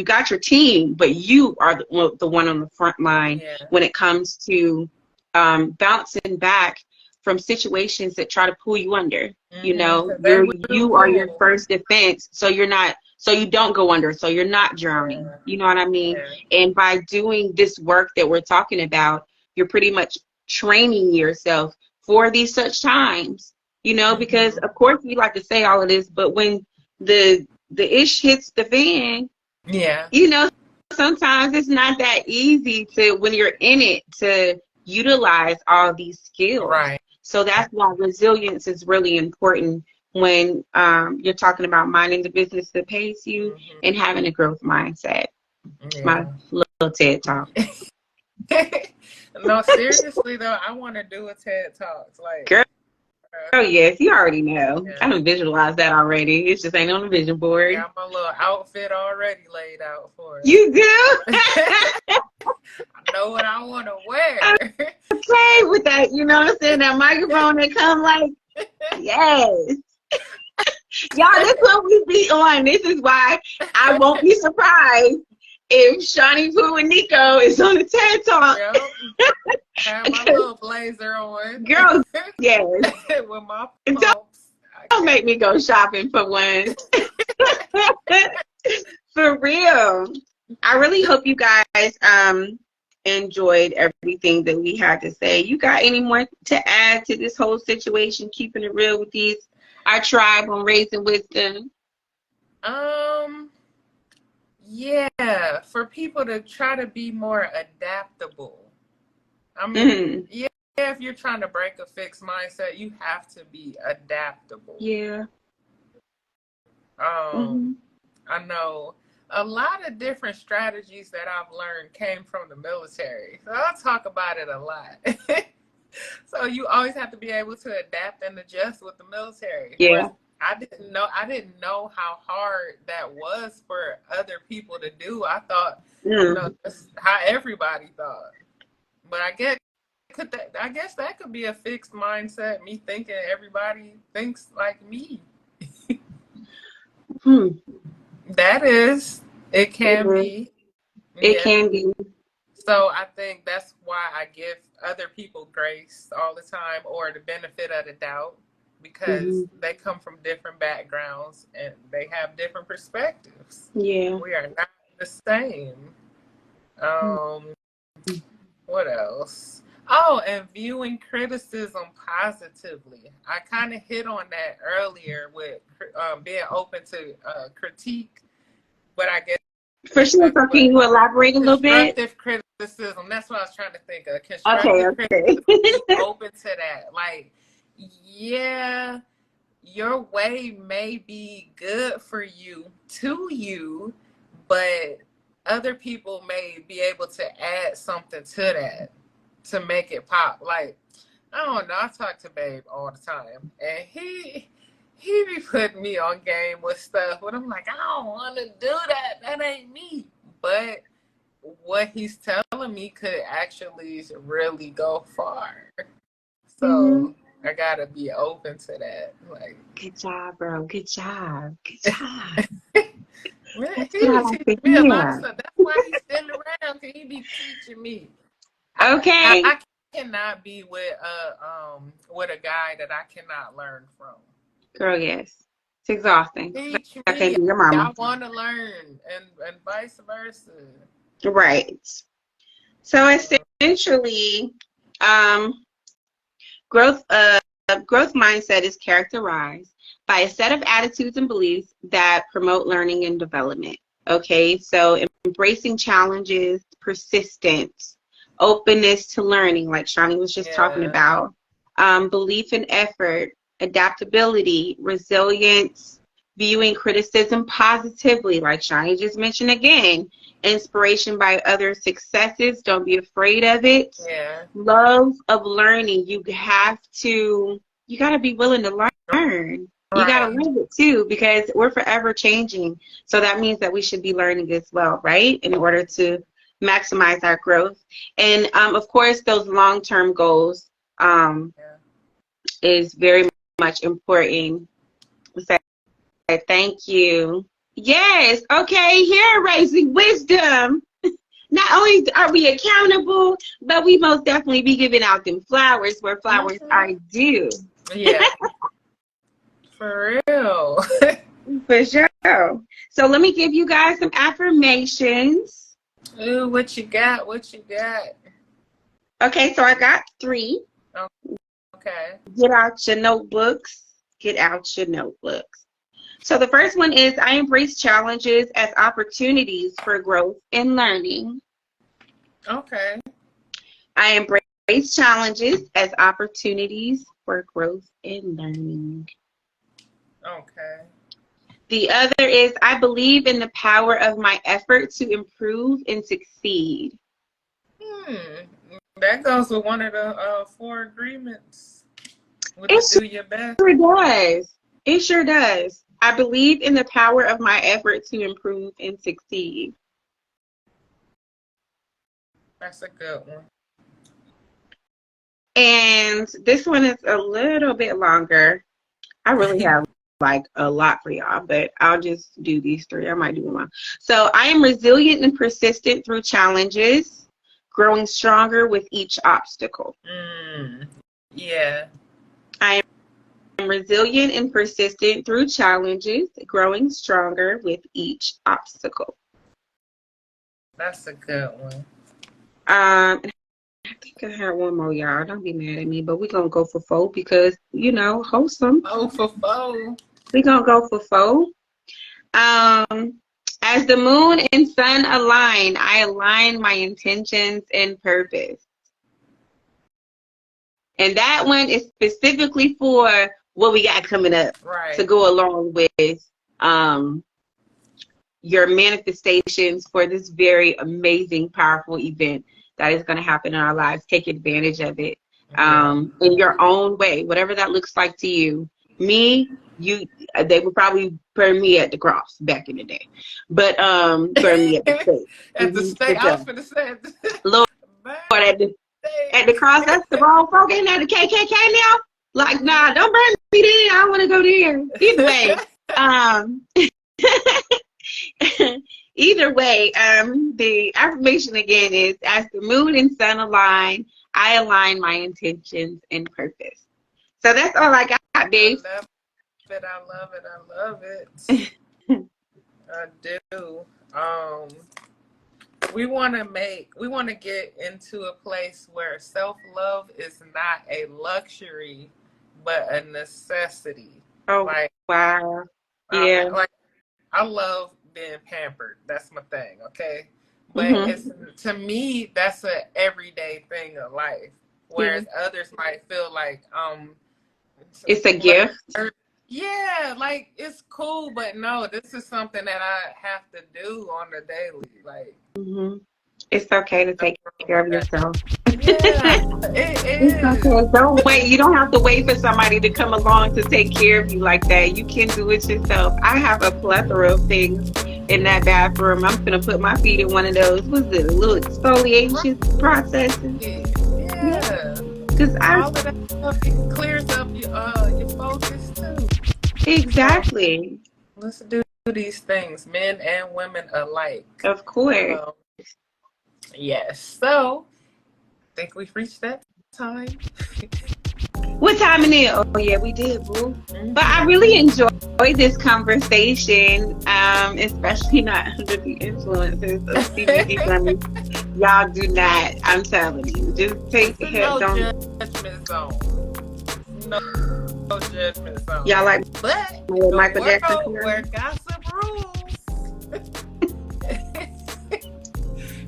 got your team, but you are the one on the front line when it comes to bouncing back from situations that try to pull you under. You know, you are your first defense, so you don't go under, so you're not drowning. You know what I mean? And by doing this work that we're talking about, you're pretty much training yourself for these such times. You know, because of course we like to say all of this, but when the ish hits the fan, you know, sometimes it's not that easy to, when you're in it, to utilize all these skills. So that's why resilience is really important when you're talking about minding the business that pays you and having a growth mindset. My little TED talk. No, seriously though, I want to do a TED Talks. Like, girl, yes, you already know. I don't visualize that already. It just ain't on the vision board. Got my little outfit already laid out for it. You do? I know what I want to wear. Okay with that, you know what I'm saying? That microphone that come like, yes. Y'all, this is what we be on. This is why I won't be surprised if Shawnee Pooh and Nico is on the TED Talk. Have my little blazer on. Girl, yes. With my pumps. Don't make me go shopping for one. For real. I really hope you guys enjoyed everything that we had to say. You got any more to add to this whole situation, keeping it real with our tribe on Raising Wisdom? Yeah, for people to try to be more adaptable. I mean, if you're trying to break a fixed mindset, you have to be adaptable. I know a lot of different strategies that I've learned came from the military. So I'll talk about it a lot. So you always have to be able to adapt and adjust with the military. I didn't know how hard that was for other people to do. I thought, you know, that's how everybody thought. But I guess that could be a fixed mindset, me thinking everybody thinks like me. That is, it can be. It can be. So I think that's why I give other people grace all the time, or the benefit of the doubt, because they come from different backgrounds and they have different perspectives. We are not the same. What else? Oh, and viewing criticism positively. I kind of hit on that earlier with being open to critique, but I guess for sure. So can you elaborate a little bit? Constructive criticism. That's what I was trying to think of. Constructive criticism. Open to that. Like, yeah, your way may be good for you, but other people may be able to add something to that to make it pop. Like, I don't know. I talk to Babe all the time, and he be putting me on game with stuff, but I'm like, I don't want to do that. That ain't me. But what he's telling me could actually really go far. So I gotta be open to that. Like, good job, bro. Good job. Good job. Man, That's he what I be like teaching to me a lot of hear. stuff. That's why he's still around, because he be teaching me. Okay. I cannot be with a guy that I cannot learn from. Girl, yes. It's exhausting. Teach I can't me. be your mama. I want to learn, and vice versa. Right. So essentially, growth growth mindset is characterized by a set of attitudes and beliefs that promote learning and development. Okay, so embracing challenges, persistence, openness to learning, like Shawnee was just talking Yeah. about, belief in effort, adaptability, resilience, viewing criticism positively, like Shawnee just mentioned again, inspiration by other successes, don't be afraid of it. Yeah. Love of learning, you got to be willing to learn. You got to Right. live it too, because we're forever changing. So that means that we should be learning as well, right? In order to maximize our growth. And of course, those long-term goals is very much important. So thank you. Yes. Okay. Here, raising wisdom. Not only are we accountable, but we most definitely be giving out them flowers where flowers are due. Yeah. For real. For sure. So let me give you guys some affirmations. Ooh, what you got? What you got? Okay, so I got 3. Okay. Get out your notebooks. Get out your notebooks. So the first one is, I embrace challenges as opportunities for growth and learning. Okay. I embrace challenges as opportunities for growth and learning. Okay. The other is, I believe in the power of my effort to improve and succeed. That goes with one of the 4 agreements. Do your best. Sure does. It sure does. I believe in the power of my effort to improve and succeed. That's a good one. And this one is a little bit longer. I really have like a lot for y'all, but I'll just do these 3. I might do one. So I am resilient and persistent through challenges, growing stronger with each obstacle. Yeah. I am resilient and persistent through challenges, growing stronger with each obstacle. That's a good one. I think I had one more, y'all. Don't be mad at me, but we're going to go for 4 because, wholesome. Oh, for 4. We're going to go for 4. As the moon and sun align, I align my intentions and purpose. And that one is specifically for what we got coming up, right, to go along with your manifestations for this very amazing, powerful event that is going to happen in our lives. Take advantage of it in your own way, whatever that looks like to you. They would probably burn me at the cross back in the day, but burn me at the stake. At the stake, I was going to say, Lord, at the cross, that's the wrong folk. Ain't that the KKK now? Like, nah, don't burn me there. I want to go there. Either way, the affirmation again is, as the moon and sun align, I align my intentions and purpose. So that's all I got, babe. I love it. I do. We want to get into a place where self-love is not a luxury, but a necessity. Oh, wow. Yeah. I love being pampered. That's my thing, okay? But to me, that's an everyday thing of life. Whereas others might feel like it's a gift. Yeah, like it's cool, but no, this is something that I have to do on the daily. Like, it's okay to take care of yourself. Yeah, it is. Okay. Don't wait. You don't have to wait for somebody to come along to take care of you like that. You can do it yourself. I have a plethora of things in that bathroom. I'm gonna put my feet in one of those. What's it? A little exfoliation processes. Yeah. Because all of that stuff clears up your focus too. Exactly. Let's do these things, men and women alike. Of course. Yes. So, I think we've reached that time. What time it is? Oh yeah, we did, boo. But I really enjoyed this conversation, especially not under the influences of CBD gummies. Y'all do not. I'm telling you, just take no judgment zone. No judgment zone. Y'all like, but Michael Jackson? Where gossip rules.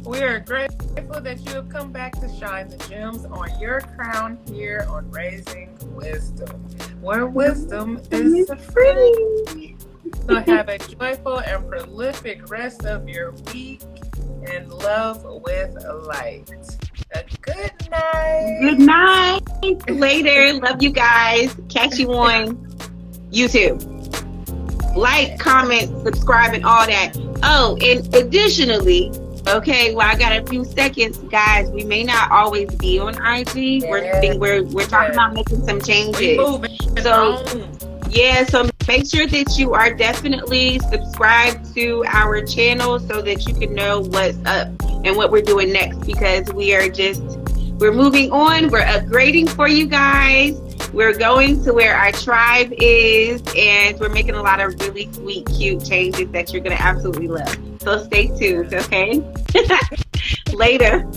We are grateful that you have come back to shine the gems on your crown here on Raising Wisdom, where wisdom is free. So have a joyful and prolific rest of your week, and love with light. A good night. Good night. Later. Love you guys. Catch you on YouTube. Like, comment, subscribe, and all that. Oh, and additionally, okay, well, I got a few seconds, guys. We may not always be on IG. We're talking about making some changes. So make sure that you are definitely subscribed to our channel so that you can know what's up and what we're doing next, because we're moving on. We're upgrading for you guys. We're going to where our tribe is, and we're making a lot of really sweet, cute changes that you're going to absolutely love. So stay tuned, okay? Later.